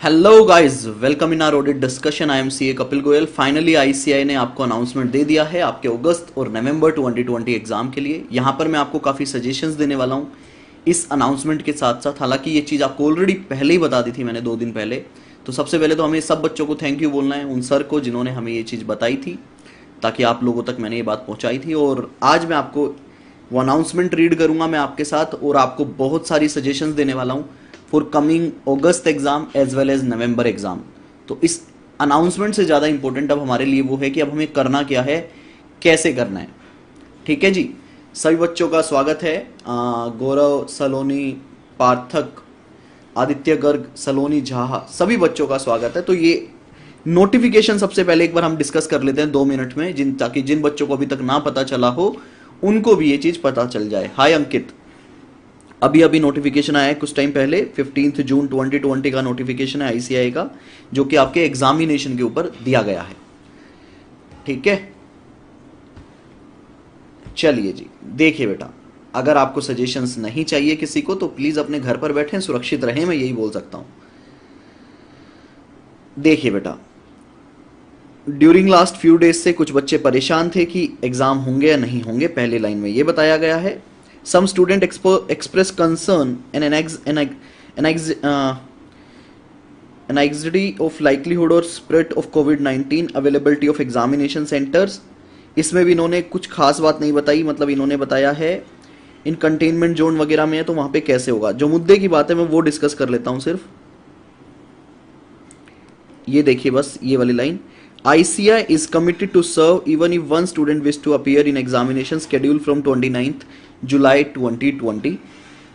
Hello guys, welcome in our audit discussion. I am CA Kapil Goyal. Finally ICAI ने आपको announcement दे दिया है आपके अगस्त और नवंबर 2020 एग्जाम के लिए। यहाँ पर मैं आपको काफ़ी सजेशंस देने वाला हूँ इस अनाउंसमेंट के साथ साथ। हालांकि ये चीज़ आपको ऑलरेडी पहले ही बता दी थी मैंने 2 दिन पहले। तो सबसे पहले तो हमें सब बच्चों को थैंक यू बोलना है, उन सर को जिन्होंने हमें ये चीज़ बताई थी, ताकि आप लोगों तक मैंने ये बात पहुँचाई थी। और आज मैं आपको वो अनाउंसमेंट रीड करूँगा मैं आपके साथ, और आपको बहुत सारी सजेशंस देने वाला हूँ for coming August exam as well as November exam. तो इस अनाउंसमेंट से ज़्यादा इंपॉर्टेंट अब हमारे लिए वो है कि अब हमें करना क्या है, कैसे करना है। ठीक है जी, सभी बच्चों का स्वागत है। गौरव सलोनी, पार्थक, आदित्य गर्ग, सलोनी झा, सभी बच्चों का स्वागत है। तो ये नोटिफिकेशन सबसे पहले एक बार हम डिस्कस कर लेते हैं 2 मिनट में, ताकि जिन बच्चों को अभी तक ना पता चला हो उनको भी ये चीज़ पता चल जाए। हाय अंकित, अभी अभी नोटिफिकेशन आया है कुछ टाइम पहले, 15 जून 2020 का नोटिफिकेशन है आईसीएआई का, जो कि आपके एग्जामिनेशन के ऊपर दिया गया है। ठीक है, चलिए जी, देखिए बेटा, अगर आपको सजेशंस नहीं चाहिए किसी को तो प्लीज अपने घर पर बैठें, सुरक्षित रहें, मैं यही बोल सकता हूं। देखिए बेटा, ड्यूरिंग लास्ट फ्यू डेज से कुछ बच्चे परेशान थे कि एग्जाम होंगे या नहीं होंगे। पहले लाइन में ये बताया गया है, some student express concern and anxiety of likelihood or spread of COVID-19 availability of examination centers। इसमें भी इन्होंने कुछ खास बात नहीं बताई, मतलब इन्होंने बताया है इन कंटेनमेंट जोन वगैरह में है तो वहां पे कैसे होगा। जो मुद्दे की बात है मैं वो डिस्कस कर लेता हूं सिर्फ। ये देखिए बस ये वाली line, ICI is committed to serve even if one student wish to appear in examination scheduled from 29th July 2020.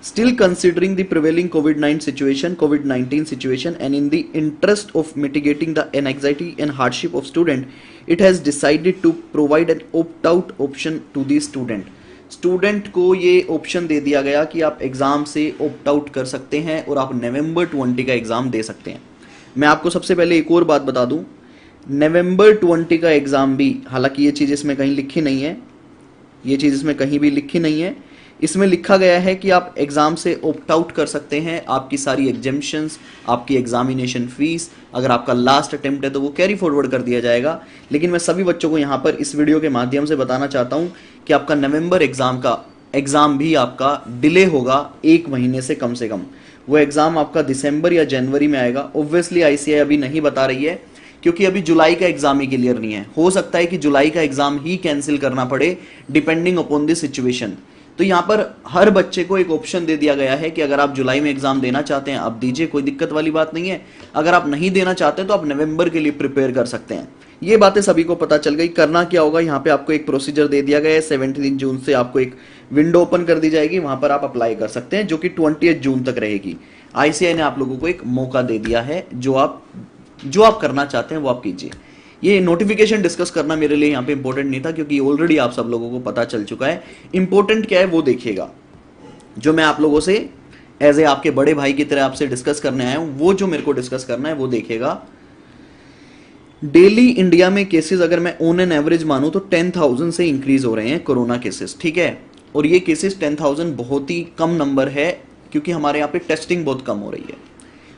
Still considering the prevailing COVID-19 situation and in the interest of mitigating the anxiety and hardship of student, it has decided to provide an opt-out option to the student. Student को ये option दे दिया गया कि आप exam से opt out कर सकते हैं और आप नवंबर 20 का एग्जाम दे सकते हैं। मैं आपको सबसे पहले एक और बात बता दूं, नवंबर 20 का एग्जाम भी, हालांकि ये चीज़ इसमें कहीं लिखी नहीं है, ये चीज़ इसमें कहीं भी लिखी नहीं है, इसमें लिखा गया है कि आप एग्जाम से ऑप्ट आउट कर सकते हैं। आपकी सारी एग्जेम्पशंस, आपकी एग्जामिनेशन फीस, अगर आपका लास्ट अटेम्प्ट है तो वो कैरी फॉरवर्ड कर दिया जाएगा। लेकिन मैं सभी बच्चों को यहाँ पर इस वीडियो के माध्यम से बताना चाहता हूँ कि आपका नवंबर एग्जाम भी आपका डिले होगा 1 महीने से कम। वो एग्जाम आपका दिसंबर या जनवरी में आएगा। ऑब्वियसली आईसीआई अभी नहीं बता रही है, क्योंकि अभी जुलाई का एग्जाम ही क्लियर नहीं है। हो सकता है कि जुलाई का एग्जाम ही कैंसिल करना पड़े डिपेंडिंग अपॉन द सिचुएशन। तो यहाँ पर हर बच्चे को एक ऑप्शन दे दिया गया है कि अगर आप जुलाई में एग्जाम देना चाहते हैं आप दीजिए, कोई दिक्कत वाली बात नहीं है। अगर आप नहीं देना चाहते तो आप नवंबर के लिए प्रिपेयर कर सकते हैं। ये बातें सभी को पता चल गई। करना क्या होगा, यहाँ पे आपको एक प्रोसीजर दे दिया गया है। 17 जून से आपको एक विंडो ओपन कर दी जाएगी, वहां पर आप अप्लाई कर सकते हैं, जो कि 20 जून तक रहेगी। आईसीआई ने आप लोगों को एक मौका दे दिया है, जो आप करना चाहते हैं वो आप कीजिए। ये नोटिफिकेशन डिस्कस करना मेरे लिए यहाँ पे इंपॉर्टेंट नहीं था, क्योंकि ऑलरेडी आप सब लोगों को पता चल चुका है। इंपॉर्टेंट क्या है वो देखिएगा, जो मैं आप लोगों से एज ए आपके बड़े भाई की तरह आपसे डिस्कस करने आया हूं, वो जो मेरे को डिस्कस करना है वो देखिएगा। डेली इंडिया में केसेस अगर मैं ऑन एन एवरेज मानूं तो 10,000 से इंक्रीज हो रहे हैं कोरोना केसेस। ठीक है, और ये केसेस 10,000 बहुत ही कम नंबर है, क्योंकि हमारे यहाँ पे टेस्टिंग बहुत कम हो रही है।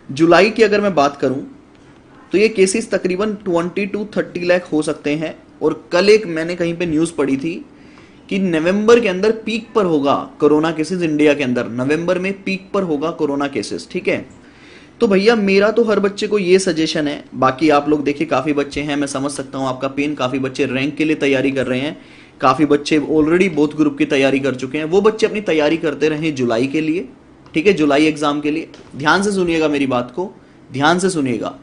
जुलाई की अगर मैं बात करूं तो ये केसेस तकरीबन 20 to 30 लाख हो सकते हैं। और कल एक मैंने कहीं पे न्यूज़ पढ़ी थी कि नवंबर के अंदर पीक पर होगा कोरोना केसेस इंडिया के अंदर, नवंबर में पीक पर होगा कोरोना केसेस। ठीक है, तो भैया मेरा तो हर बच्चे को ये सजेशन है, बाकी आप लोग देखिए काफ़ी बच्चे हैं, मैं समझ सकता हूँ आपका पेन। काफ़ी बच्चे रैंक के लिए तैयारी कर रहे हैं, काफ़ी बच्चे ऑलरेडी बोथ ग्रुप की तैयारी कर चुके हैं। वो बच्चे अपनी तैयारी करते रहें जुलाई के लिए। ठीक है, जुलाई एग्जाम के लिए ध्यान से सुनिएगा, मेरी बात को ध्यान से सुनिएगा।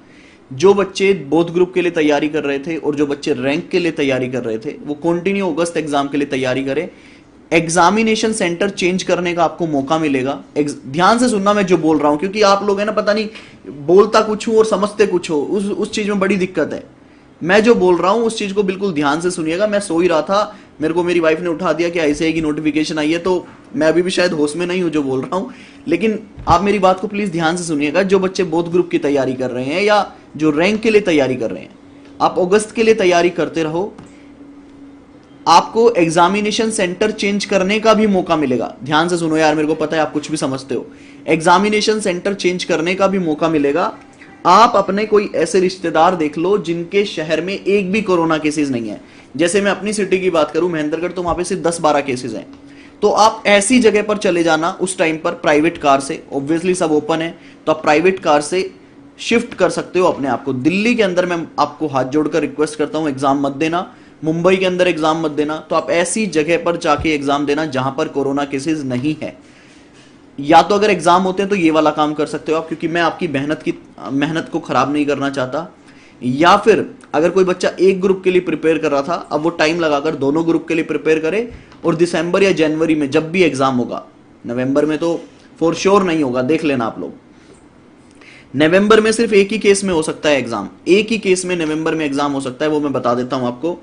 जो बच्चे बोथ ग्रुप के लिए तैयारी कर रहे थे और जो बच्चे रैंक के लिए तैयारी कर रहे थे, वो कंटिन्यू अगस्त एग्जाम के लिए तैयारी करें। एग्जामिनेशन सेंटर चेंज करने का आपको मौका मिलेगा। ध्यान से सुनना मैं जो बोल रहा हूं, क्योंकि आप लोग है ना, पता नहीं बोलता कुछ हूं और समझते कुछ हो, उस चीज में बड़ी दिक्कत है। मैं जो बोल रहा हूं उस चीज को बिल्कुल ध्यान से सुनिएगा। मैं सो ही रहा था, मेरे को मेरी वाइफ ने उठा दिया कि आईसीआई की नोटिफिकेशन आई है, तो मैं अभी भी शायद होश में नहीं हूं जो बोल रहा हूं। लेकिन आप मेरी बात को प्लीज ध्यान से सुनिएगा। जो बच्चे बोथ ग्रुप की तैयारी कर रहे हैं या जो रैंक के लिए तैयारी कर रहे हैं, आप अगस्त के लिए तैयारी करते रहो। आपको एग्जामिनेशन सेंटर चेंज करने का भी मौका मिलेगा। ध्यान से सुनो यार, मेरे को पता है आप कुछ भी समझते हो। एग्जामिनेशन सेंटर चेंज करने का भी मौका मिलेगा आप अपने कोई ऐसे रिश्तेदार देख लो जिनके शहर में एक भी कोरोना केसेस नहीं है। जैसे मैं अपनी सिटी की बात करूं, महेंद्रगढ़, तो वहां पे सिर्फ 10-12 केसेस हैं। तो आप ऐसी जगह पर चले जाना उस टाइम पर प्राइवेट कार से, ऑब्वियसली सब ओपन है, तो आप प्राइवेट कार से शिफ्ट कर सकते हो अपने आप को। दिल्ली के अंदर मैं आपको हाथ जोड़कर रिक्वेस्ट करता हूं, एग्जाम मत देना। मुंबई के अंदर एग्जाम मत देना। तो आप ऐसी जगह पर जाके एग्जाम देना जहां पर कोरोना केसेस नहीं है। या तो अगर एग्जाम होते हैं तो ये वाला काम कर सकते हो आप, क्योंकि मैं आपकी मेहनत को खराब नहीं करना चाहता। या फिर अगर कोई बच्चा एक ग्रुप के लिए प्रिपेयर कर रहा था, अब वो टाइम लगाकर दोनों ग्रुप के लिए प्रिपेयर करे, और दिसंबर या जनवरी में जब भी एग्जाम होगा, नवंबर में तो फॉर श्योर नहीं होगा, देख लेना आप लोग। नवंबर में सिर्फ एक ही केस में हो सकता है एग्जाम, एक ही केस में नवंबर में एग्जाम हो सकता है, वो मैं बता देता हूं आपको।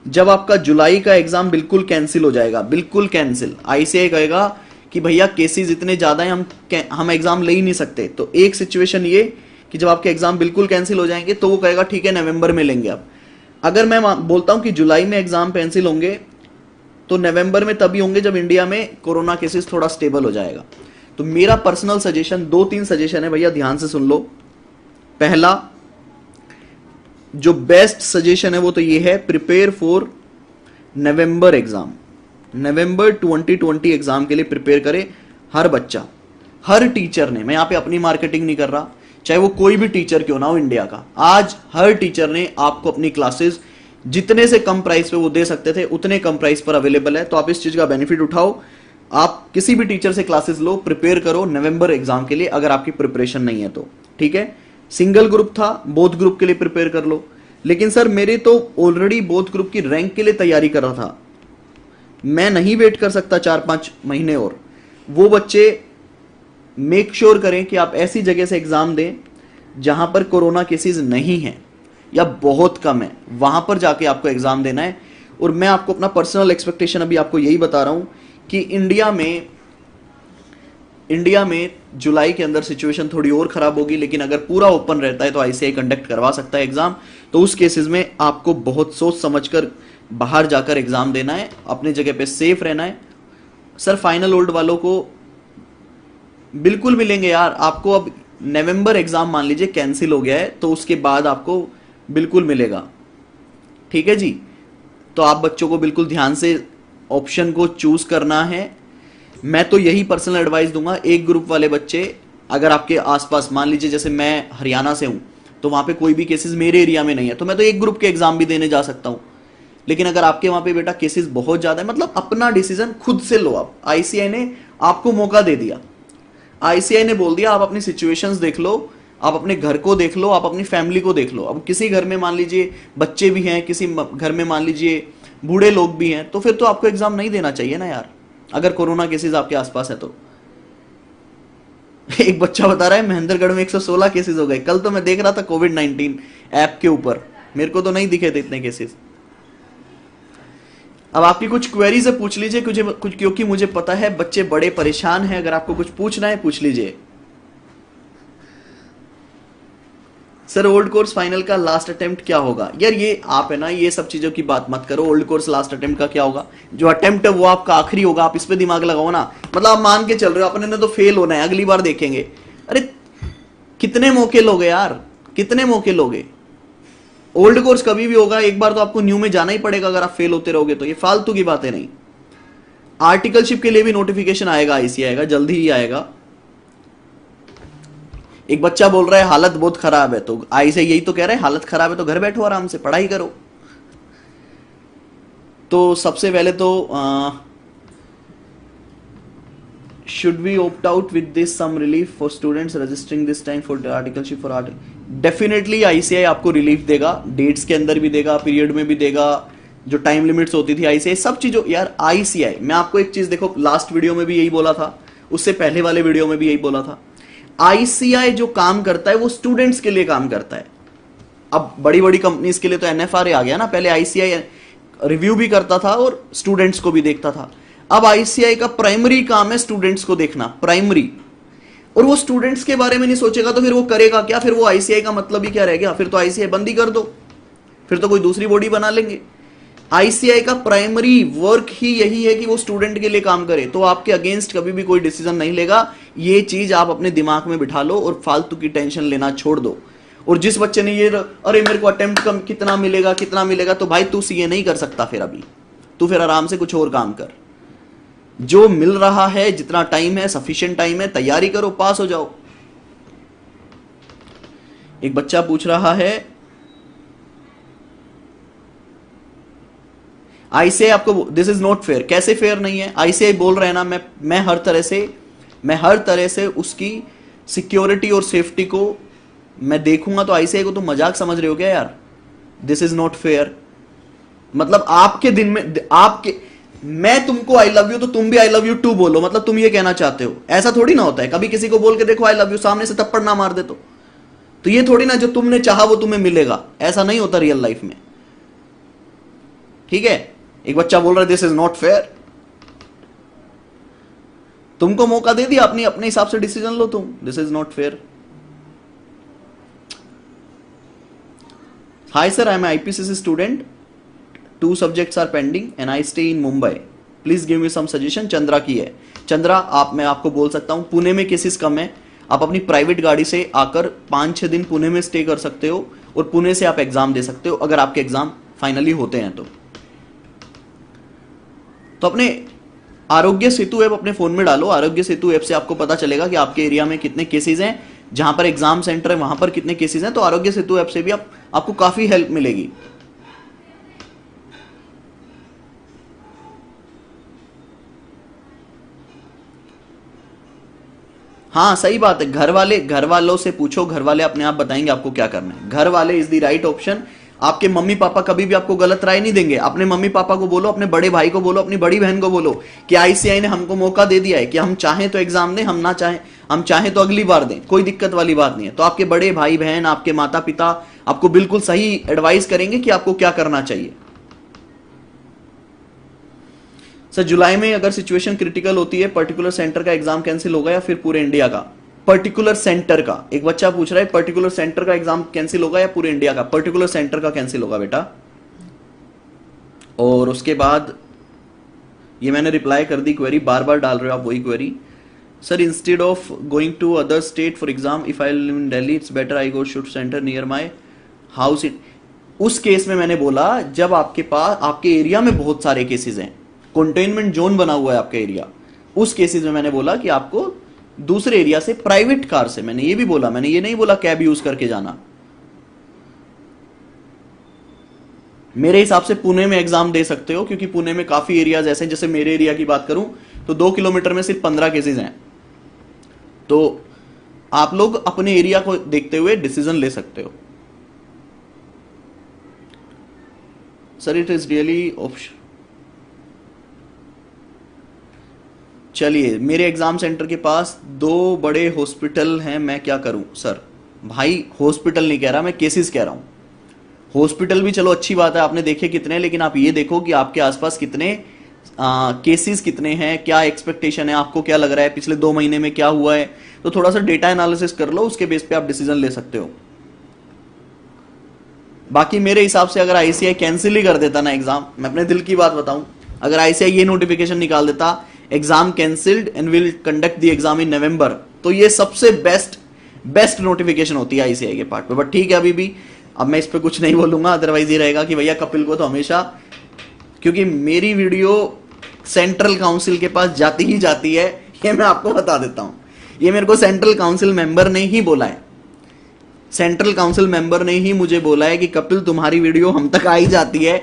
जब आपका जुलाई का एग्जाम बिल्कुल कैंसिल हो जाएगा, बिल्कुल कैंसिल, आईसीआई कहेगा कि भैया केसेस इतने ज्यादा हैं, हम एग्जाम ले ही नहीं सकते। तो एक सिचुएशन ये कि जब आपके एग्जाम बिल्कुल कैंसिल हो जाएंगे तो वो कहेगा ठीक है नवंबर में लेंगे। अब अगर मैं बोलता हूं कि जुलाई में एग्जाम कैंसिल होंगे, तो नवंबर में तभी होंगे जब इंडिया में कोरोना केसेस थोड़ा स्टेबल हो जाएगा। तो मेरा पर्सनल सजेशन, 2-3 सजेशन है भैया, ध्यान से सुन लो। पहला जो बेस्ट सजेशन है वो तो ये है, prepare for November exam. November 2020 exam के लिए प्रिपेयर करे हर बच्चा, हर टीचर ने। मैं यहां पे अपनी मार्केटिंग नहीं कर रहा, चाहे वो कोई भी टीचर क्यों ना हो इंडिया का। आज हर टीचर ने आपको अपनी क्लासेस जितने से कम प्राइस पे वो दे सकते थे उतने कम प्राइस पर अवेलेबल है। तो आप इस चीज का बेनिफिट उठाओ। आप किसी भी टीचर से क्लासेस लो, प्रिपेयर करो नवंबर एग्जाम के लिए, अगर आपकी प्रिपरेशन नहीं है तो। ठीक है, सिंगल ग्रुप था, बोथ ग्रुप के लिए प्रिपेयर कर लो। लेकिन सर मेरे तो ऑलरेडी बोथ ग्रुप की रैंक के लिए तैयारी कर रहा था, मैं नहीं वेट कर सकता 4-5 महीने और। वो बच्चे मेक श्योर करें कि आप ऐसी जगह से एग्जाम दें जहां पर कोरोना केसेस नहीं है या बहुत कम है, वहां पर जाके आपको एग्जाम देना है। और मैं आपको अपना पर्सनल एक्सपेक्टेशन अभी आपको यही बता रहा हूं कि इंडिया में जुलाई के अंदर सिचुएशन थोड़ी और खराब होगी, लेकिन अगर पूरा ओपन रहता है तो आईसीआई कंडक्ट करवा सकता है एग्जाम। तो उस केसेस में आपको बहुत सोच समझकर बाहर जाकर एग्जाम देना है, अपनी जगह पे सेफ रहना है। सर फाइनल ओल्ड वालों को बिल्कुल मिलेंगे यार आपको। अब नवंबर एग्जाम मान लीजिए कैंसिल हो गया है तो उसके बाद आपको बिल्कुल मिलेगा। ठीक है जी, तो आप बच्चों को बिल्कुल ध्यान से ऑप्शन को चूज करना है। मैं तो यही पर्सनल एडवाइस दूंगा, एक ग्रुप वाले बच्चे अगर आपके आसपास, मान लीजिए जैसे मैं हरियाणा से हूं तो वहां पे कोई भी केसेस मेरे एरिया में नहीं है, तो मैं तो एक ग्रुप के एग्जाम भी देने जा सकता हूं। लेकिन अगर आपके वहां पे बेटा केसेस बहुत ज्यादा है, मतलब अपना डिसीजन खुद से लो आप। आईसीआई ने आपको मौका दे दिया, आईसीआई ने बोल दिया आप अपनी सिचुएशंस देख लो, आप अपने घर को देख लो, आप अपनी फैमिली को देख लो। अब किसी घर में मान लीजिए बच्चे भी हैं, किसी घर में मान लीजिए बूढ़े लोग भी हैं, तो फिर तो आपको एग्जाम नहीं देना चाहिए ना यार, अगर कोरोना केसेस आपके आसपास है तो। एक बच्चा बता रहा है महेंद्रगढ़ में 116 केसेस हो गए। कल तो मैं देख रहा था कोविड-19 ऐप के ऊपर, मेरे को तो नहीं दिखे थे इतने केसेस। अब आपकी कुछ क्वेरीज है, पूछ लीजिए कुछ, क्योंकि मुझे पता है बच्चे बड़े परेशान हैं। अगर आपको कुछ पूछना है पूछ लीजिए। सर ओल्ड कोर्स फाइनल का लास्ट अटेम्प्ट क्या होगा? यार ये आप है ना, ये सब चीजों की बात मत करो। ओल्ड कोर्स लास्ट अटेम्प्ट का क्या होगा? जो अटेम्प्ट है वो आपका आखिरी होगा, आप इस पे दिमाग लगाओ ना। मतलब आप मान के चल रहे हो अपने ने तो फेल होना है, अगली बार देखेंगे। अरे कितने मौके लोगे यार, कितने मौके लोगे? ओल्ड कोर्स कभी भी होगा, एक बार तो आपको न्यू में जाना ही पड़ेगा अगर आप फेल होते रहोगे तो। ये फालतू की बातें नहीं। आर्टिकलशिप के लिए भी नोटिफिकेशन आएगा, आईसीआई आएगा, जल्दी ही आएगा। एक बच्चा बोल रहा है हालत बहुत खराब है, तो आईसीआई यही तो कह रहा है हालत खराब है तो घर बैठो आराम से पढ़ाई करो। तो सबसे पहले तो should we opt out with this some relief for students registering this time for the articleship for art? Definitely ICI आपको रिलीफ देगा, डेट्स के अंदर भी देगा, पीरियड में भी देगा, जो टाइम लिमिट्स होती थी आईसीआई, सब चीजों। यार आईसीआई, मैं आपको एक चीज देखो, लास्ट वीडियो में भी यही बोला था, उससे पहले वाले वीडियो में भी यही बोला था। आईसीआई जो काम करता है वो स्टूडेंट्स के लिए काम करता है। अब बड़ी बड़ी कंपनीज के लिए तो एनएफआरए आ गया ना, पहले आईसीआई रिव्यू भी करता था और स्टूडेंट्स को भी देखता था। अब आईसीआई का प्राइमरी काम है स्टूडेंट्स को देखना, प्राइमरी। और वो स्टूडेंट्स के बारे में नहीं सोचेगा तो फिर वो करेगा क्या? फिर वो आईसीआई का मतलब ही क्या रह गया? फिर तो आईसीआई बंद ही कर दो, फिर तो कोई दूसरी बॉडी बना लेंगे। आईसीआई का प्राइमरी वर्क ही यही है कि वो स्टूडेंट के लिए काम करे, तो आपके अगेंस्ट कभी भी कोई डिसीजन नहीं लेगा। ये चीज आप अपने दिमाग में बिठा लो और फालतू की टेंशन लेना छोड़ दो। और जिस बच्चे ने ये अरे मेरे को अटेम्प्ट कम कितना मिलेगा कितना मिलेगा, तो भाई तू सीए नहीं कर सकता फिर, अभी तू फिर आराम से कुछ और काम कर। जो मिल रहा है, जितना टाइम है, सफिशिएंट टाइम है, तैयारी करो, पास हो जाओ। एक बच्चा पूछ रहा है आईसीआई आपको, दिस इज नॉट फेयर। कैसे फेयर नहीं है? आईसीआई बोल रहे हैं ना, मैं हर तरह से उसकी सिक्योरिटी और सेफ्टी को मैं देखूंगा। तो आईसीआई को तुम मजाक समझ रहे हो क्या यार? This is not fair. मतलब आपके दिन में मैं तुमको आई लव यू तो तुम भी आई लव यू टू बोलो, मतलब तुम ये कहना चाहते हो। ऐसा थोड़ी ना होता है। कभी किसी को बोल के देखो आई लव यू, सामने से थप्पड़ ना मार दे तो ये थोड़ी ना जो तुमने चाहा वो तुम्हें मिलेगा। ऐसा नहीं होता रियल लाइफ में, ठीक है? एक बच्चा बोल रहा है दिस इज नॉट फेयर। तुमको मौका दे दिया, अपने हिसाब से डिसीजन लो तुम। This is not fair. Hi sir, I am IPCC student, 2 subjects are pending and I stay in Mumbai, please give me some suggestion. Chandra की है। चंद्रा, मैं आपको बोल सकता हूं, पुणे में केसेस कम है। आप अपनी प्राइवेट गाड़ी से आकर 5-6 दिन पुणे में स्टे कर सकते हो और पुणे से आप एग्जाम दे सकते हो, अगर आपके एग्जाम फाइनली होते हैं तो अपने आरोग्य सेतु ऐप अपने फोन में डालो। आरोग्य सेतु ऐप से आपको पता चलेगा कि आपके एरिया में कितने केसेस हैं, जहां पर एग्जाम सेंटर है वहां पर कितने केसेस हैं। तो आरोग्य सेतु ऐप से भी आपको काफी हेल्प मिलेगी। हाँ सही बात है। घर वालों से पूछो, घर वाले अपने आप बताएंगे आपको क्या करना है। घर वाले इज द राइट ऑप्शन। आपके मम्मी पापा कभी भी आपको गलत राय नहीं देंगे। अपने मम्मी पापा को बोलो, अपने बड़े भाई को बोलो, अपनी बड़ी बहन को बोलो कि आईसीआई ने हमको मौका दे दिया है कि हम चाहें तो एग्जाम दें, हम चाहें तो अगली बार दें, कोई दिक्कत वाली बात नहीं है। तो आपके बड़े भाई बहन, आपके माता पिता आपको बिल्कुल सही एडवाइस करेंगे कि आपको क्या करना चाहिए। सर जुलाई में अगर सिचुएशन क्रिटिकल होती है, पर्टिकुलर सेंटर का एग्जाम कैंसिल होगा या फिर पूरे इंडिया का? पर्टिकुलर सेंटर का, एक बच्चा पूछ रहा है पर्टिकुलर सेंटर का एग्जाम कैंसिल होगा या पूरे इंडिया का? पर्टिकुलर सेंटर का कैंसिल होगा बेटा। और उसके बाद ये मैंने रिप्लाई कर दी क्वेरी, बार बार डाल रहे हो आप वही query. Sir instead of going to other state for exam, if I live in Delhi it's better I go shift centre near my house. उस केस में मैंने बोला जब आपके एरिया में बहुत सारे केसेस हैं, कंटेनमेंट जोन बना हुआ है आपका एरिया, उस केसेस में मैंने बोला कि आपको दूसरे एरिया से प्राइवेट कार से, मैंने ये भी बोला, मैंने ये नहीं बोला कैब यूज करके जाना। मेरे हिसाब से पुणे में एग्जाम दे सकते हो, क्योंकि पुणे में काफी एरियाज ऐसे हैं, जैसे मेरे एरिया की बात करूं तो 2 किलोमीटर में सिर्फ 15 केसेस हैं। तो आप लोग अपने एरिया को देखते हुए डिसीजन ले सकते हो। Sir it is really option. चलिए, मेरे एग्जाम सेंटर के पास 2 बड़े हॉस्पिटल हैं, मैं क्या करूं? सर भाई हॉस्पिटल नहीं कह रहा मैं, केसेस कह रहा हूं। हॉस्पिटल भी चलो अच्छी बात है, आपने देखे कितने, लेकिन आप ये देखो कि आपके आसपास कितने केसेस कितने हैं, क्या एक्सपेक्टेशन है, आपको क्या लग रहा है पिछले 2 महीने में क्या हुआ है। तो थोड़ा सा डेटा एनालिसिस कर लो, उसके बेस पे आप डिसीजन ले सकते हो। बाकी मेरे हिसाब से अगर आईसीआई कैंसिल ही कर देता ना एग्जाम, मैं अपने दिल की बात बताऊं, अगर आईसीआई ये नोटिफिकेशन निकाल देता exam cancelled and will conduct the exam in November, तो ये सबसे बेस्ट नोटिफिकेशन होती है आईसीआई के पार्ट पे। बट ठीक है, अभी भी अब मैं इस पे कुछ नहीं बोलूंगा, अदरवाइज ये रहेगा कि भैया कपिल को तो हमेशा, क्योंकि मेरी वीडियो सेंट्रल काउंसिल के पास जाती ही जाती है, ये मैं आपको बता देता हूं। ये मेरे को सेंट्रल काउंसिल मेंबर ने ही बोला है, सेंट्रल काउंसिल मेंबर ने ही मुझे बोला है कि कपिल तुम्हारी वीडियो हम तक आई जाती है।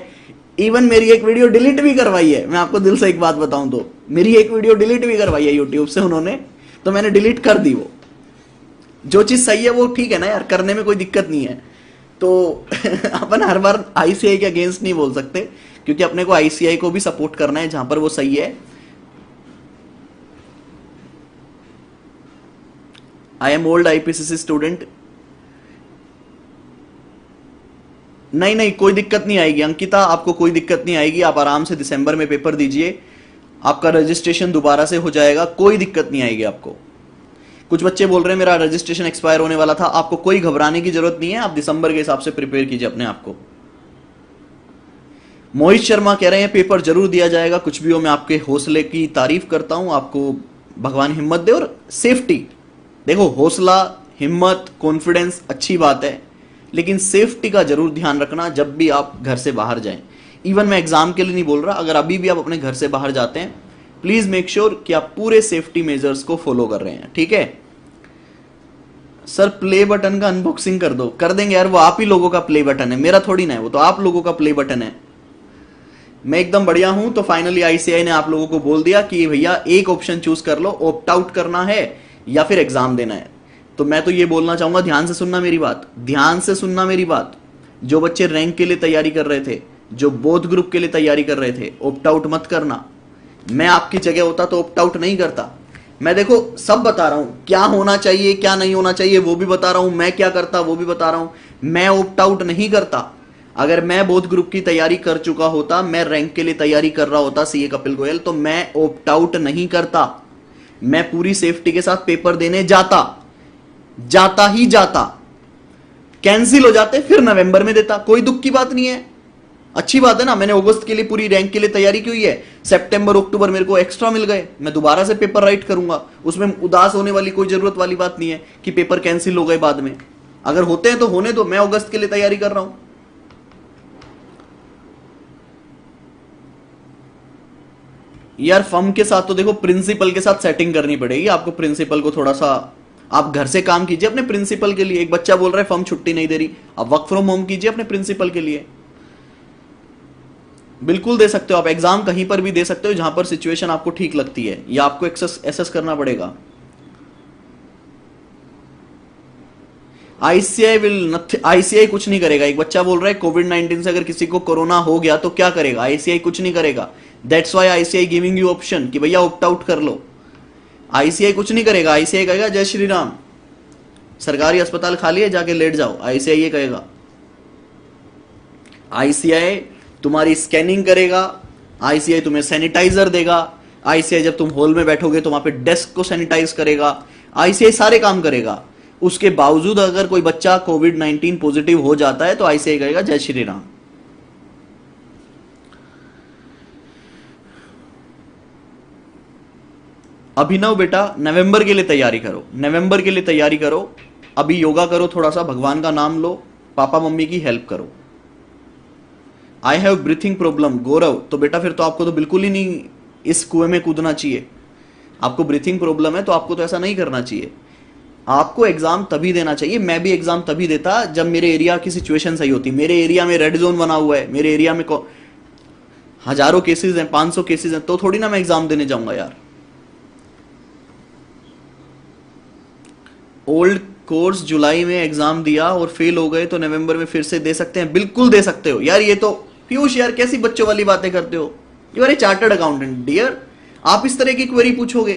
इवन मेरी एक वीडियो डिलीट भी करवाई है, मैं आपको दिल से एक बात बताऊं तो मेरी एक वीडियो डिलीट भी करवाई है यूट्यूब से उन्होंने, तो मैंने डिलीट कर दी वो। जो चीज सही है वो ठीक है ना यार, करने में कोई दिक्कत नहीं है। तो अपन हर बार आईसीआई के अगेंस्ट नहीं बोल सकते, क्योंकि अपने को आईसीआई को भी सपोर्ट करना है जहां पर वो सही है। I am old IPCC student. नहीं कोई दिक्कत नहीं आएगी अंकिता, आपको कोई दिक्कत नहीं आएगी। आप आराम से दिसंबर में पेपर दीजिए, आपका रजिस्ट्रेशन दोबारा से हो जाएगा, कोई दिक्कत नहीं आएगी आपको। कुछ बच्चे बोल रहे हैं मेरा रजिस्ट्रेशन एक्सपायर होने वाला था, आपको कोई घबराने की जरूरत नहीं है, आप दिसंबर के हिसाब से प्रिपेयर कीजिए अपने आप को। मोहित शर्मा कह रहे हैं पेपर जरूर दिया जाएगा, कुछ भी हो। मैं आपके हौसले की तारीफ करता हूं, आपको भगवान हिम्मत दे और सेफ्टी। देखो हौसला, हिम्मत, कॉन्फिडेंस अच्छी बात है, लेकिन सेफ्टी का जरूर ध्यान रखना जब भी आप घर से बाहर जाएं। इवन मैं एग्जाम के लिए नहीं बोल रहा, अगर अभी भी आप अपने घर से बाहर जाते हैं, प्लीज मेक श्योर कि आप पूरे सेफ्टी मेजर्स को फॉलो कर रहे हैं, ठीक है। सर प्ले बटन का अनबॉक्सिंग कर दो, कर देंगे यार, वो आप ही लोगों का प्ले बटन है, मेरा थोड़ी ना है, वो तो आप लोगों का प्ले बटन है। मैं एकदम बढ़िया हूं, तो फाइनली आईसीआई ने आप लोगों को बोल दिया कि भैया एक ऑप्शन चूज कर लो, ऑप्ट आउट करना है या फिर एग्जाम देना है। तो मैं तो ये बोलना चाहूंगा, ध्यान से सुनना मेरी बात, ध्यान से सुनना मेरी बात। जो बच्चे रैंक के लिए तैयारी कर रहे थे, जो बोथ ग्रुप के लिए तैयारी कर रहे थे, ऑप्ट आउट मत करना। मैं आपकी जगह होता तो ऑप्ट आउट नहीं करता। मैं देखो सब बता रहा हूं, क्या होना चाहिए क्या नहीं होना चाहिए वो भी बता रहा हूं, मैं क्या करता वो भी बता रहा हूं। मैं ऑप्ट आउट नहीं करता। अगर मैं बोथ ग्रुप की तैयारी कर चुका होता, मैं रैंक के लिए तैयारी कर रहा होता सीए कपिल गोयल, तो मैं ऑप्ट आउट नहीं करता। मैं पूरी सेफ्टी के साथ पेपर देने जाता, जाता ही जाता। कैंसिल हो जाते फिर नवंबर में देता, कोई दुख की बात नहीं है, अच्छी बात है ना। मैंने अगस्त के लिए पूरी रैंक के लिए तैयारी की हुई है, सितंबर अक्टूबर मेरे को एक्स्ट्रा मिल गए, मैं दोबारा से पेपर राइट करूंगा। उसमें उदास होने वाली कोई जरूरत वाली बात नहीं है कि पेपर कैंसिल हो गए बाद में। अगर होते हैं तो होने दो, मैं अगस्त के लिए तैयारी कर रहा हूं। यार फर्म के साथ तो देखो प्रिंसिपल के साथ सेटिंग करनी पड़ेगी आपको। प्रिंसिपल को थोड़ा सा आप घर से काम कीजिए अपने प्रिंसिपल के लिए। एक बच्चा बोल रहा है फर्म छुट्टी नहीं दे रही, आप वर्क फ्रॉम होम कीजिए अपने प्रिंसिपल के लिए। बिल्कुल दे सकते हो आप, एग्जाम कहीं पर भी दे सकते हो जहां पर सिचुएशन आपको ठीक लगती है, या आपको एसेस करना पड़ेगा। आईसीआई कुछ नहीं करेगा। एक बच्चा बोल रहा है कोविड-19 से अगर किसी को कोरोना हो गया तो क्या करेगा, आईसीआई कुछ नहीं करेगा। That's why ICI giving you option कि भैया ऑप्ट आउट कर लो। आईसीआई कुछ नहीं करेगा। आईसीआई कहेगा जय श्री राम, सरकारी अस्पताल खाली है जाके लेट जाओ, आईसीआई ये कहेगा। आईसीआई तुम्हारी स्कैनिंग करेगा, आईसीआई तुम्हें सैनिटाइजर देगा, आईसीआई जब तुम हॉल में बैठोगे तो वहां पे डेस्क को सैनिटाइज करेगा, आईसीआई सारे काम करेगा। उसके बावजूद अगर कोई बच्चा कोविड-19 पॉजिटिव हो जाता है तो आईसीआई कहेगा जय श्री राम। अभिनव बेटा नवंबर के लिए तैयारी करो, नवंबर के लिए तैयारी करो। अभी योगा करो, थोड़ा सा भगवान का नाम लो, पापा मम्मी की हेल्प करो। आई हैव ब्रीथिंग प्रॉब्लम गौरव, तो बेटा फिर तो आपको तो बिल्कुल ही नहीं इस कुएं में कूदना चाहिए। आपको ब्रीथिंग प्रॉब्लम है तो आपको तो ऐसा नहीं करना चाहिए। आपको एग्जाम तभी देना चाहिए, मैं भी एग्जाम तभी देता जब मेरे एरिया की सिचुएशन सही होती। मेरे एरिया में रेड जोन बना हुआ है, मेरे एरिया में हजारों केसेस हैं, 500 केसेस हैं, तो थोड़ी ना मैं एग्जाम देने जाऊंगा यार। ओल्ड कोर्स जुलाई में एग्जाम दिया और फेल हो गए तो नवंबर में फिर से दे सकते हैं, बिल्कुल दे सकते हो यार। ये तो पीयूष यार कैसी बच्चों वाली बातें करते हो, you are a chartered accountant dear. आप इस तरह की क्वेरी पूछोगे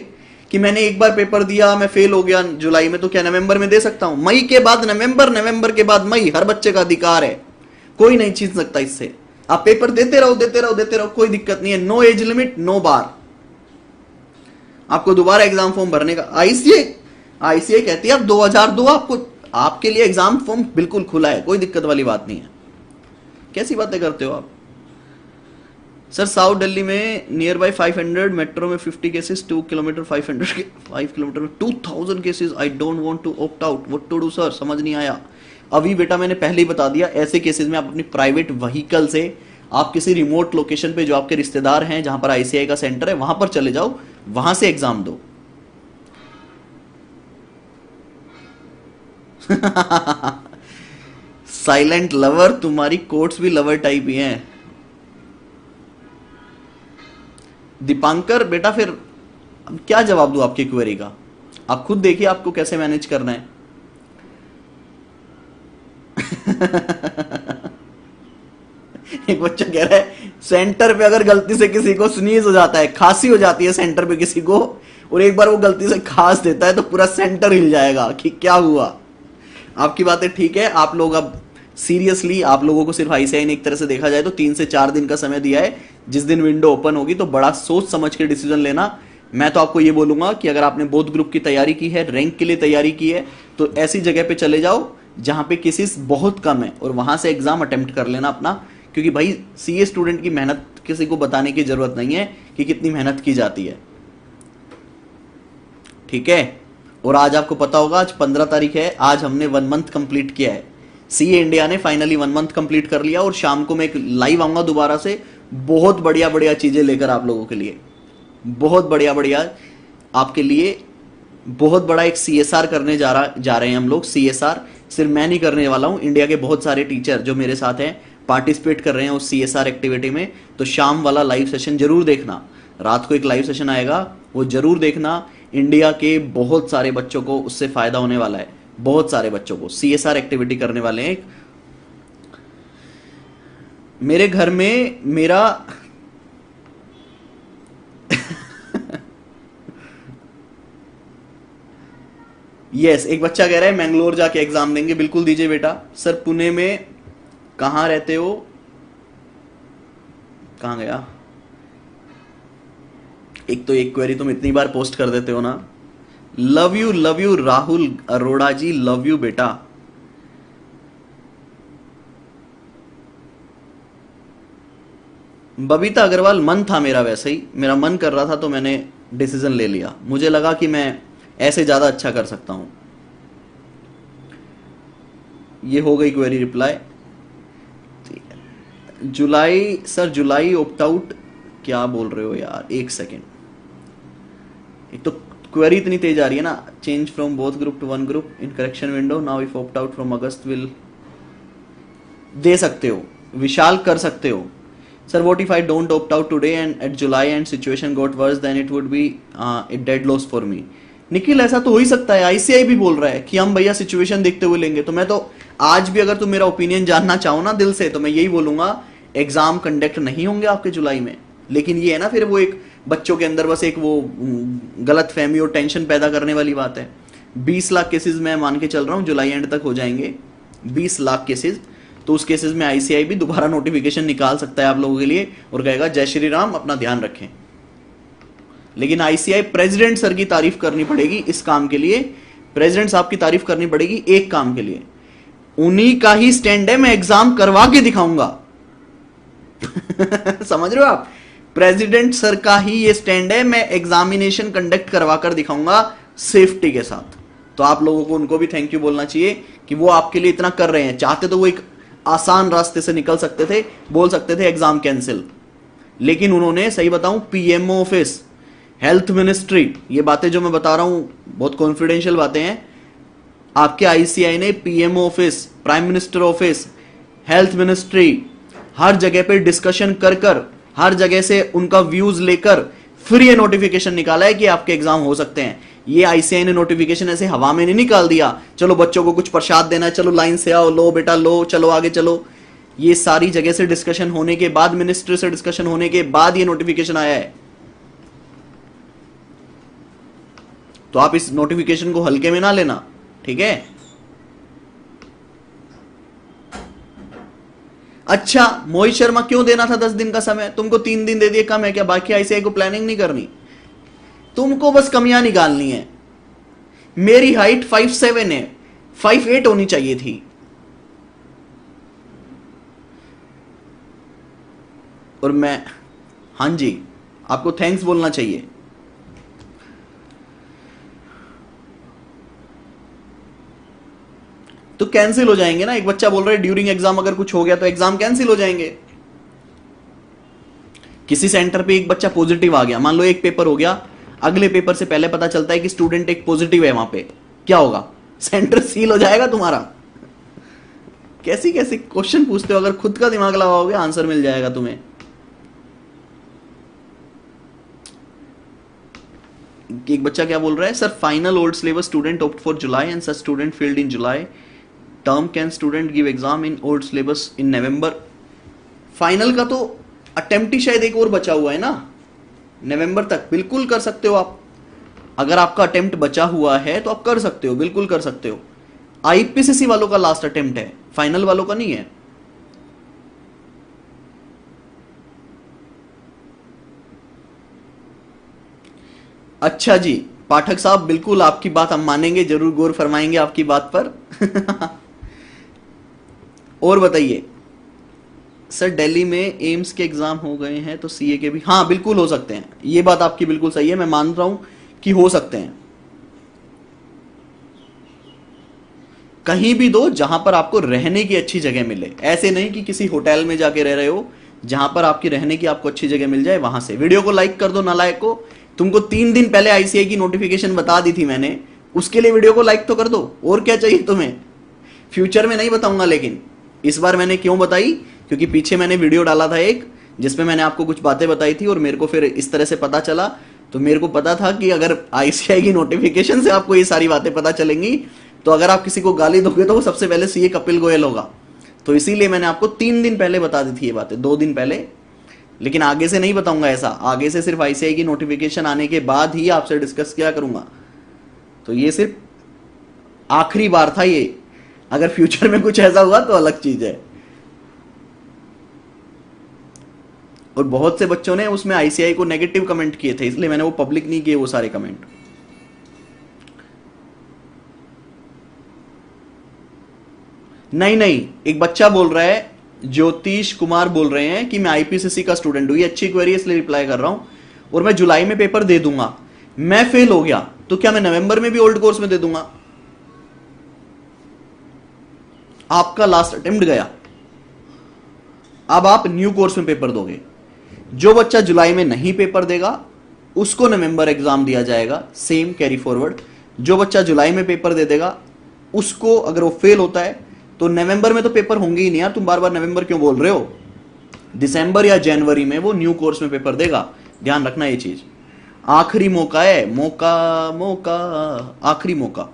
कि मैंने एक बार पेपर दिया मैं फेल हो गया जुलाई में, तो क्या नवंबर में दे सकता हूं? मई के बाद नवंबर, नवंबर के बाद मई, हर बच्चे का अधिकार है, कोई नहीं छीन सकता इससे। आप पेपर देते रहो देते रहो देते रहो, कोई दिक्कत नहीं है। नो एज लिमिट, नो बार। आपको दोबारा एग्जाम फॉर्म भरने का आईसीआई कहती है आप 2002, आपको आपके लिए एग्जाम फॉर्म बिल्कुल खुला है, कोई दिक्कत वाली बात नहीं है। कैसी बातें करते हो आप? सर साउथ दिल्ली में नियर बाय 500, मेट्रो में 50 केसेस, 2 किलोमीटर 5 किलोमीटर में 2000 cases. I don't want to opt out, what to do sir, समझ नहीं आया। अभी बेटा मैंने पहले ही बता दिया, ऐसे केसेस में आप अपनी प्राइवेट व्हीकल से आप किसी रिमोट लोकेशन पे जो आपके रिश्तेदार हैं जहां पर आईसीआई का सेंटर है वहां पर चले जाओ, वहां से एग्जाम दो। साइलेंट लवर, तुम्हारी कोट्स भी लवर टाइप ही हैं। दीपांकर बेटा फिर अब क्या जवाब दूं आपकी क्वेरी का, आप खुद देखिए आपको कैसे मैनेज करना है। एक बच्चा कह रहा है सेंटर पे अगर गलती से किसी को स्नीज हो जाता है, खांसी हो जाती है सेंटर पे किसी को, और एक बार वो गलती से खांस देता है तो पूरा सेंटर हिल जाएगा कि क्या हुआ। आपकी बातें ठीक है, आप लोग अब सीरियसली, आप लोगों को सिर्फ आईसीआई ने एक तरह से देखा जाए तो 3 से 4 दिन का समय दिया है। जिस दिन विंडो ओपन होगी तो बड़ा सोच समझ के डिसीजन लेना। मैं तो आपको ये बोलूंगा कि अगर आपने बोथ ग्रुप की तैयारी की है, रैंक के लिए तैयारी की है, तो ऐसी जगह पे चले जाओ जहां पे केसेस बहुत कम है और वहां से एग्जाम अटेम्प्ट कर लेना अपना। क्योंकि भाई सीए स्टूडेंट की मेहनत किसी को बताने की जरूरत नहीं है कि कितनी मेहनत की जाती है, ठीक है। और आज आपको पता होगा आज 15 तारीख है, आज हमने 1 मंथ कंप्लीट किया है। सीए इंडिया ने फाइनली 1 मंथ कंप्लीट कर लिया और शाम को मैं एक लाइव आऊंगा दोबारा से, बहुत बढ़िया बढ़िया चीजें लेकर आप लोगों के लिए, बहुत बढ़िया बढ़िया आपके लिए। बहुत बड़ा एक सीएसआर करने जा रहे हैं हम लोग। सीएसआर सिर्फ मैं नहीं करने वाला हूं, इंडिया के बहुत सारे टीचर जो मेरे साथ हैं पार्टिसिपेट कर रहे हैं उस सीएसआर एक्टिविटी में। तो शाम वाला लाइव सेशन जरूर देखना, रात को एक लाइव सेशन आएगा, वो जरूर देखना। इंडिया के बहुत सारे बच्चों को उससे फायदा होने वाला है, बहुत सारे बच्चों को सीएसआर एक्टिविटी करने वाले हैं। मेरे घर में मेरा यस एक बच्चा कह रहा है मैंगलोर जाके एग्जाम देंगे, बिल्कुल दीजिए बेटा। सर पुणे में कहां रहते हो, कहां गया? एक तो एक क्वेरी तुम इतनी बार पोस्ट कर देते हो ना। Love you Rahul Arora ji, love you बेटा। बबीता अग्रवाल, मन था मेरा वैसे ही, मेरा मन कर रहा था तो मैंने डिसीजन ले लिया, मुझे लगा कि मैं ऐसे ज्यादा अच्छा कर सकता हूं। ये हो गई क्वेरी रिप्लाई। जुलाई सर, जुलाई ऑप्ट आउट क्या बोल रहे हो यार, एक सेकेंड। एक तो क्वेरी इतनी तेज आ रही है ना। Change from both group to one group in correction window now if opt out from August will, दे सकते हो विशाल, कर सकते हो। Sir what if I don't opt out today and at July and situation got worse then it would be a dead loss for me. Nikhil ऐसा तो हो ही सकता है, आईसीआई भी बोल रहा है कि हम भैया सिचुएशन देखते हुए लेंगे। तो मैं तो आज भी अगर तुम मेरा ओपिनियन जानना चाहो ना दिल से, तो मैं यही बोलूंगा एग्जाम कंडक्ट नहीं होंगे आपके जुलाई में। लेकिन ये है ना, फिर वो एक बच्चों के अंदर बस एक वो गलत फहमी और टेंशन पैदा करने वाली बात है। 20 लाख केसेस मैं मान के चल रहा हूं जुलाई एंड तक हो जाएंगे, 20 लाख केसेस। तो उस केसेस में आईसीआई भी दोबारा नोटिफिकेशन निकाल सकता है आप लोगों के लिए और कहेगा जय श्री राम, अपना ध्यान रखें। लेकिन आईसीआई प्रेसिडेंट सर की तारीफ करनी पड़ेगी इस काम के लिए, प्रेसिडेंट साहब की तारीफ करनी पड़ेगी एक काम के लिए, उन्हीं का ही स्टैंड है, मैं एग्जाम करवा के दिखाऊंगा। समझ रहे हो आप? प्रेसिडेंट सर का ही ये स्टैंड है, मैं एग्जामिनेशन कंडक्ट करवा कर दिखाऊंगा सेफ्टी के साथ। तो आप लोगों को उनको भी थैंक यू बोलना चाहिए कि वो आपके लिए इतना कर रहे हैं। चाहते तो वो एक आसान रास्ते से निकल सकते थे, बोल सकते थे एग्जाम कैंसिल, लेकिन उन्होंने, सही बताऊं, पीएमओ ऑफिस, हेल्थ मिनिस्ट्री, ये बातें जो मैं बता रहा हूं बहुत कॉन्फिडेंशियल बातें हैं, आपके आईसीआई ने PMO office, prime minister office, health ministry, हर जगह पे डिस्कशन कर कर, हर जगह से उनका व्यूज लेकर फिर ये नोटिफिकेशन निकाला है कि आपके एग्जाम हो सकते हैं। ये आईसीआई ने नोटिफिकेशन ऐसे हवा में नहीं निकाल दिया, चलो बच्चों को कुछ प्रसाद देना है, चलो लाइन से आओ, लो बेटा लो, चलो आगे चलो। ये सारी जगह से डिस्कशन होने के बाद, मिनिस्ट्री से डिस्कशन होने के बाद ये नोटिफिकेशन आया है। तो आप इस नोटिफिकेशन को हल्के में ना लेना, ठीक है? अच्छा, मोहित शर्मा क्यों देना था 10 दिन का समय? तुमको 3 दिन दे दिए, कम है क्या? बाकी आईसीआई को प्लानिंग नहीं करनी, तुमको बस कमियां निकालनी है। मेरी हाइट 5'7" है, 5'8" होनी चाहिए थी। और मैं, हाँ जी, आपको थैंक्स बोलना चाहिए। तो कैंसिल हो जाएंगे ना। एक बच्चा बोल रहा है ड्यूरिंग एग्जाम अगर कुछ हो गया तो एग्जाम कैंसिल हो जाएंगे। किसी सेंटर पे एक बच्चा पॉजिटिव आ गया, मान लो एक पेपर हो गया, अगले पेपर से पहले पता चलता है कि स्टूडेंट एक पॉजिटिव है वहां पे, क्या होगा? सेंटर सील हो जाएगा तुम्हारा। कैसी कैसी क्वेश्चन पूछते हो? अगर खुद का दिमाग लगाओगे आंसर मिल जाएगा तुम्हें। एक बच्चा क्या बोल रहा है, sir final old syllabus student opt for July and such student failed in July, term can student give exam in old syllabus in November? Final का तो अटेम्प्ट ही शायद एक और बचा हुआ है ना, नवंबर तक। बिल्कुल कर सकते हो आप, अगर आपका अटेम्प्ट बचा हुआ है तो आप कर सकते हो, बिल्कुल कर सकते हो। आईपीसीसी वालों का लास्ट अटेम्प्ट है, फाइनल वालों का नहीं है। अच्छा जी पाठक साहब, बिल्कुल आपकी बात हम मानेंगे, जरूर गौर फरमाएंगे आपकी बात पर। और बताइए सर, दिल्ली में एम्स के एग्जाम हो गए हैं तो सीए के भी? हाँ बिल्कुल हो सकते हैं, ये बात आपकी बिल्कुल सही है, मैं मान रहा हूं कि हो सकते हैं। कहीं भी दो जहां पर आपको रहने की अच्छी जगह मिले। ऐसे नहीं कि किसी होटल में जाके रह रहे हो, जहां पर आपकी रहने की आपको अच्छी जगह मिल जाए वहां से। वीडियो को लाइक कर दो नालायक को। तुमको 3 दिन पहले आईसीआई की नोटिफिकेशन बता दी थी मैंने, उसके लिए वीडियो को लाइक तो कर दो। और क्या चाहिए तुम्हें? फ्यूचर में नहीं बताऊंगा, लेकिन इस बार मैंने क्यों बताई, क्योंकि पीछे मैंने वीडियो डाला था एक, जिसमें मैंने आपको कुछ बातें बताई थी और मेरे को फिर इस तरह से पता चला। तो मेरे को पता था कि अगर आईसीआई की नोटिफिकेशन से आपको ये सारी बातें पता चलेंगी, तो अगर आप किसी को गाली दोगे तो वो सबसे पहले सीए कपिल गोयल होगा। तो इसीलिए मैंने आपको 3 दिन पहले बता दी थी ये बातें, 2 दिन पहले। लेकिन आगे से नहीं बताऊंगा ऐसा, आगे से सिर्फ आईसीआई की नोटिफिकेशन आने के बाद ही आपसे डिस्कस किया करूंगा। तो ये सिर्फ आखिरी बार था ये, अगर फ्यूचर में कुछ ऐसा हुआ तो अलग चीज है। और बहुत से बच्चों ने उसमें आईसीआई को नेगेटिव कमेंट किए थे, इसलिए मैंने वो पब्लिक नहीं किए वो सारे कमेंट। नहीं, एक बच्चा बोल रहा है, ज्योतिष कुमार बोल रहे हैं कि मैं आईपीसीसी का स्टूडेंट हूं। ये अच्छी क्वेरी है इसलिए रिप्लाई कर रहा हूं। और मैं जुलाई में पेपर दे दूंगा। मैं फेल हो गया तो क्या मैं नवंबर में भी ओल्ड कोर्स में दे दूंगा? आपका लास्ट अटेम्प्ट गया, अब आप न्यू कोर्स में पेपर दोगे। जो बच्चा जुलाई में नहीं पेपर देगा उसको नवंबर एग्जाम दिया जाएगा, सेम कैरी फॉरवर्ड। जो बच्चा जुलाई में पेपर दे देगा उसको, अगर वो फेल होता है तो नवंबर में तो पेपर होंगे ही नहीं यार, तुम बार बार नवंबर क्यों बोल रहे हो? दिसंबर या जनवरी में वो न्यू कोर्स में पेपर देगा। ध्यान रखना ये चीज। आखिरी मौका है, मौका आखिरी मौका।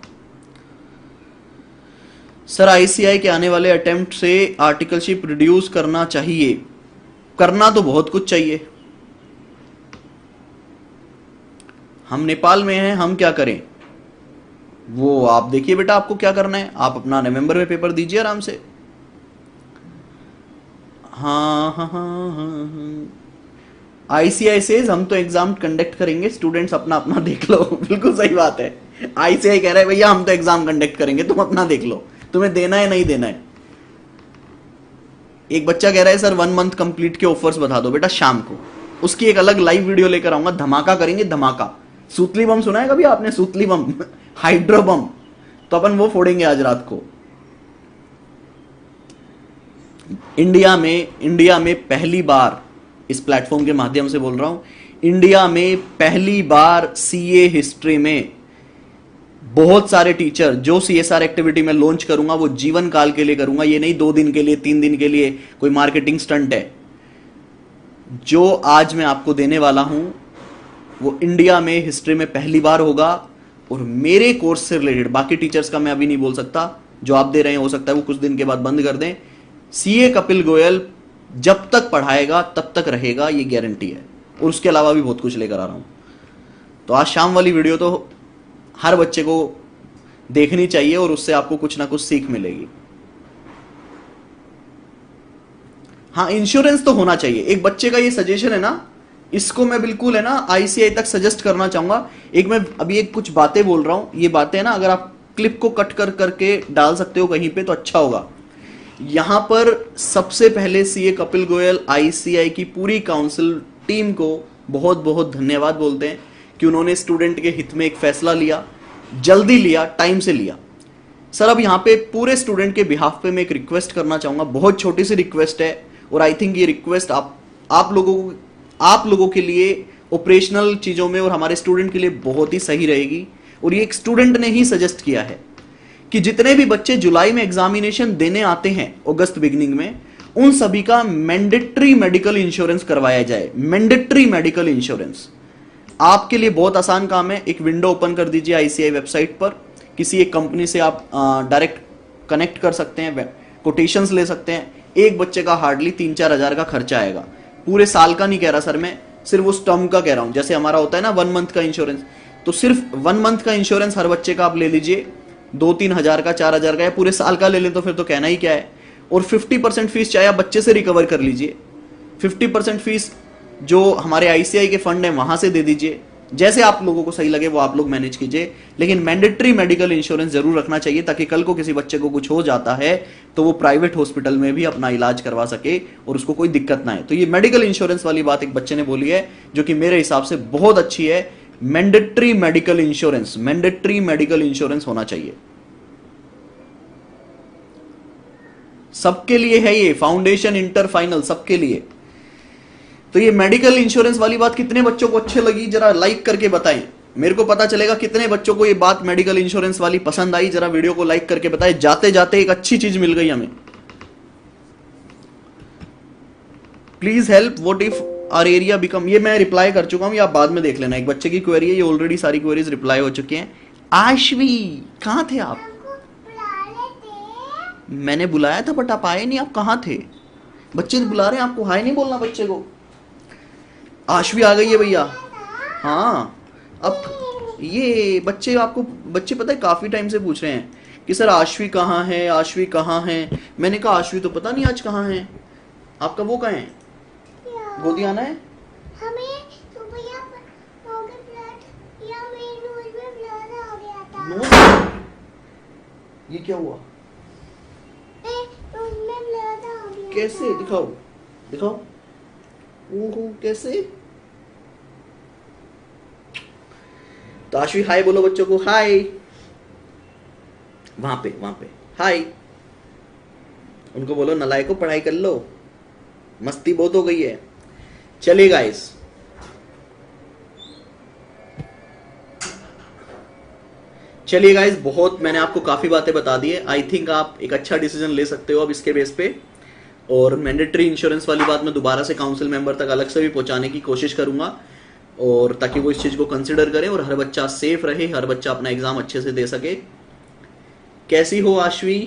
सर आईसीआई के आने वाले अटेम्प्ट से आर्टिकलशिप रिड्यूस करना चाहिए। करना तो बहुत कुछ चाहिए। हम नेपाल में हैं, हम क्या करें वो आप देखिए बेटा, आपको क्या करना है। आप अपना नवंबर में पेपर दीजिए आराम से। हाँ। आईसीआई से हम तो एग्जाम कंडक्ट करेंगे, स्टूडेंट्स अपना अपना देख लो। बिल्कुल सही बात है। आईसीआई कह रहा है भैया हम तो एग्जाम कंडक्ट करेंगे, तुम अपना देख लो तुम्हें देना है नहीं देना है। एक बच्चा कह रहा है सर 1 मंथ कंप्लीट के ऑफर्स बता दो। बेटा शाम को उसकी एक अलग लाइव वीडियो लेकर आऊंगा, धमाका करेंगे धमाका। सूतली बम सुना है कभी आपने? सूतली बम हाइड्रो बम, तो अपन वो फोड़ेंगे आज रात को। इंडिया में पहली बार, इस प्लेटफॉर्म के माध्यम से बोल रहा हूं, इंडिया में पहली बार सीए हिस्ट्री में बहुत सारे टीचर, जो सीएसआर एक्टिविटी में लॉन्च करूंगा वो जीवन काल के लिए करूंगा। ये नहीं 2 दिन के लिए, 3 दिन के लिए कोई मार्केटिंग स्टंट है। जो आज मैं आपको देने वाला हूं वो इंडिया में हिस्ट्री में पहली बार होगा। और मेरे कोर्स से रिलेटेड, बाकी टीचर्स का मैं अभी नहीं बोल सकता, जो आप दे रहे हैं हो सकता है वो कुछ दिन के बाद बंद कर दें। सीए कपिल गोयल जब तक पढ़ाएगा तब तक रहेगा, ये गारंटी है। और उसके अलावा भी बहुत कुछ लेकर आ रहा हूं। तो आज शाम वाली वीडियो तो हर बच्चे को देखनी चाहिए और उससे आपको कुछ ना कुछ सीख मिलेगी। हाँ, इंश्योरेंस तो होना चाहिए। एक बच्चे का ये सजेशन है ना, इसको मैं बिल्कुल है ना आईसीआई तक सजेस्ट करना चाहूंगा। एक मैं अभी एक कुछ बातें बोल रहा हूं, ये बातें ना अगर आप क्लिप को कट कर करके डाल सकते हो कहीं पे तो अच्छा होगा। यहां पर सबसे पहले सीए कपिल गोयल आईसीआई की पूरी काउंसिल टीम को बहुत बहुत धन्यवाद बोलते हैं कि उन्होंने स्टूडेंट के हित में एक फैसला लिया, जल्दी लिया, टाइम से लिया। सर अब यहां पे पूरे स्टूडेंट के बिहाफ पे मैं एक रिक्वेस्ट करना चाहूंगा, बहुत छोटी सी रिक्वेस्ट है। और आई थिंक ये रिक्वेस्ट आप लोगों के लिए ऑपरेशनल चीजों में और हमारे स्टूडेंट के लिए बहुत ही सही रहेगी। और ये एक स्टूडेंट ने ही सजेस्ट किया है कि जितने भी बच्चे जुलाई में एग्जामिनेशन देने आते हैं अगस्त बिगिनिंग में, उन सभी का मैंडेटरी मेडिकल इंश्योरेंस करवाया जाए। मैंडेटरी मेडिकल इंश्योरेंस आपके लिए बहुत आसान काम है। एक विंडो ओपन कर दीजिए आईसीआई वेबसाइट पर, किसी एक कंपनी से आप डायरेक्ट कनेक्ट कर सकते हैं, कोटेशंस ले सकते हैं। एक बच्चे का हार्डली 3-4 हजार का खर्चा आएगा। पूरे साल का नहीं कह रहा सर, मैं सिर्फ उस टर्म का कह रहा हूं। जैसे हमारा होता है ना 1 मंथ का इंश्योरेंस, तो सिर्फ 1 मंथ का इंश्योरेंस हर बच्चे का आप ले लीजिए। 2-3 हजार का, 4 हजार का, या पूरे साल का ले लें तो फिर तो कहना ही क्या है। और 50% फीस चाहे आप बच्चे से रिकवर कर लीजिए। 50% फीस जो हमारे आईसीआई के फंड है वहां से दे दीजिए। जैसे आप लोगों को सही लगे वो आप लोग मैनेज कीजिए, लेकिन मैंडेटरी मेडिकल इंश्योरेंस जरूर रखना चाहिए, ताकि कल को किसी बच्चे को कुछ हो जाता है तो वो प्राइवेट हॉस्पिटल में भी अपना इलाज करवा सके और उसको कोई दिक्कत ना है। तो ये मेडिकल इंश्योरेंस वाली बात एक बच्चे ने बोली है, जो कि मेरे हिसाब से बहुत अच्छी है। मैंडेटरी मेडिकल इंश्योरेंस होना चाहिए। सबके लिए है ये, फाउंडेशन, इंटर, फाइनल, सबके लिए। तो ये मेडिकल इंश्योरेंस वाली बात कितने बच्चों को अच्छी लगी, जरा लाइक करके बताएं, मेरे को पता चलेगा कितने बच्चों को ये बात मेडिकल इंश्योरेंस वाली पसंद आई। जरा वीडियो को लाइक करके बताएं, जाते जाते एक अच्छी चीज मिल गई हमें। Please help, what if our area become, ये मैं रिप्लाई कर चुका हूं, ये आप बाद में देख लेना। एक बच्चे की क्वेरी है, ये ऑलरेडी सारी क्वेरीज रिप्लाई हो चुकी हैं। आश्वी कहां थे आप? मैंने बुलाया था बट आप आए नहीं, आप कहां थे? बच्चे बुला रहे हैं आपको, हाय नहीं बोलना बच्चे को। आश्वी आ गई है भैया। हाँ, अब ये बच्चे आपको, बच्चे पता है काफी टाइम से पूछ रहे हैं कि सर आश्वी कहाँ है, आश्वी कहाँ है। मैंने कहा आश्वी तो पता नहीं आज कहाँ है। आपका वो कहाँ है, गोदी आना है हमें। तो भैया हो गया ब्लड, या मेरे नोज में ब्लड आ गया था। ये क्या हुआ? नोज में ब्लड आ गया। कैसे? दिखाओ दिखाओ। ओहो, कैसे? तो आश्वी हाय बोलो बच्चों को, हाय। वहां पे हाय। उनको बोलो नलायको पढ़ाई कर लो, मस्ती बहुत हो गई है। चलिए गाइस, बहुत मैंने आपको काफी बातें बता दी है। आई थिंक आप एक अच्छा डिसीजन ले सकते हो अब इसके बेस पे। और मैंडेटरी इंश्योरेंस वाली बात मैं दोबारा से काउंसिल मेंबर तक अलग से भी पहुंचाने की कोशिश करूंगा, और ताकि वो इस चीज को कंसिडर करें और हर बच्चा सेफ रहे, हर बच्चा अपना एग्जाम अच्छे से दे सके। कैसी हो आश्वी?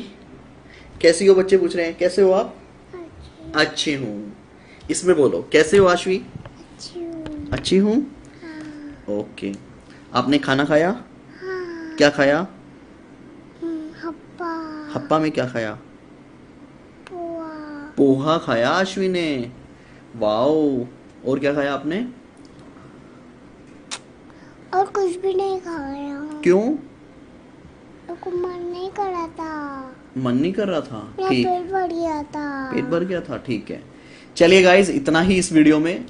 कैसी हो? बच्चे पूछ रहे हैं कैसे हो आप? अच्छी हूँ। इसमें बोलो कैसे हो आश्वी? अच्छी हूँ। हाँ। ओके, आपने खाना खाया? हाँ। क्या खाया? हप्पा। हप्पा में क्या खाया? पोहा। पोहा खाया आश्वी ने, वाओ। और क्या खाया आपने? और कुछ भी नहीं खाया। क्यों? को मन नहीं कर रहा था। मन नहीं कर रहा था? मेरा ठीक, पेट भर गया था। पेट भर गया था, ठीक है। चलिए गाइज, इतना ही इस वीडियो में।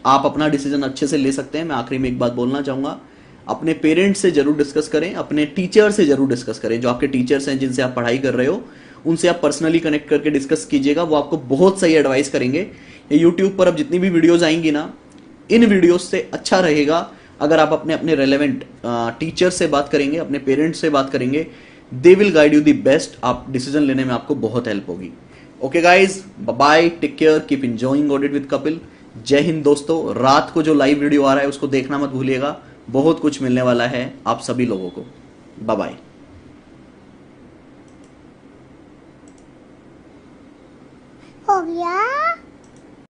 आप अपना डिसीजन अच्छे से ले सकते हैं। मैं आखिरी में एक बात बोलना चाहूंगा, अपने पेरेंट्स से जरूर डिस्कस करें, अपने टीचर से जरूर डिस्कस करें। जो आपके टीचर्स हैं जिनसे आप पढ़ाई कर रहे हो, उनसे आप पर्सनली कनेक्ट करके डिस्कस कीजिएगा, वो आपको बहुत सही एडवाइस करेंगे। यूट्यूब पर अब जितनी भी वीडियोज आएंगी ना, इन वीडियोज से अच्छा रहेगा अगर आप अपने अपने रेलेवेंट टीचर से बात करेंगे, अपने पेरेंट्स से बात करेंगे। They will guide you the best. आप डिसीजन लेने में आपको बहुत हेल्प होगी। Okay guys, bye, take care, keep enjoying audit with Kapil. जय हिंद दोस्तों। रात को जो लाइव वीडियो आ रहा है उसको देखना मत भूलिएगा, बहुत कुछ मिलने वाला है आप सभी लोगों को। Bye bye. हो गया।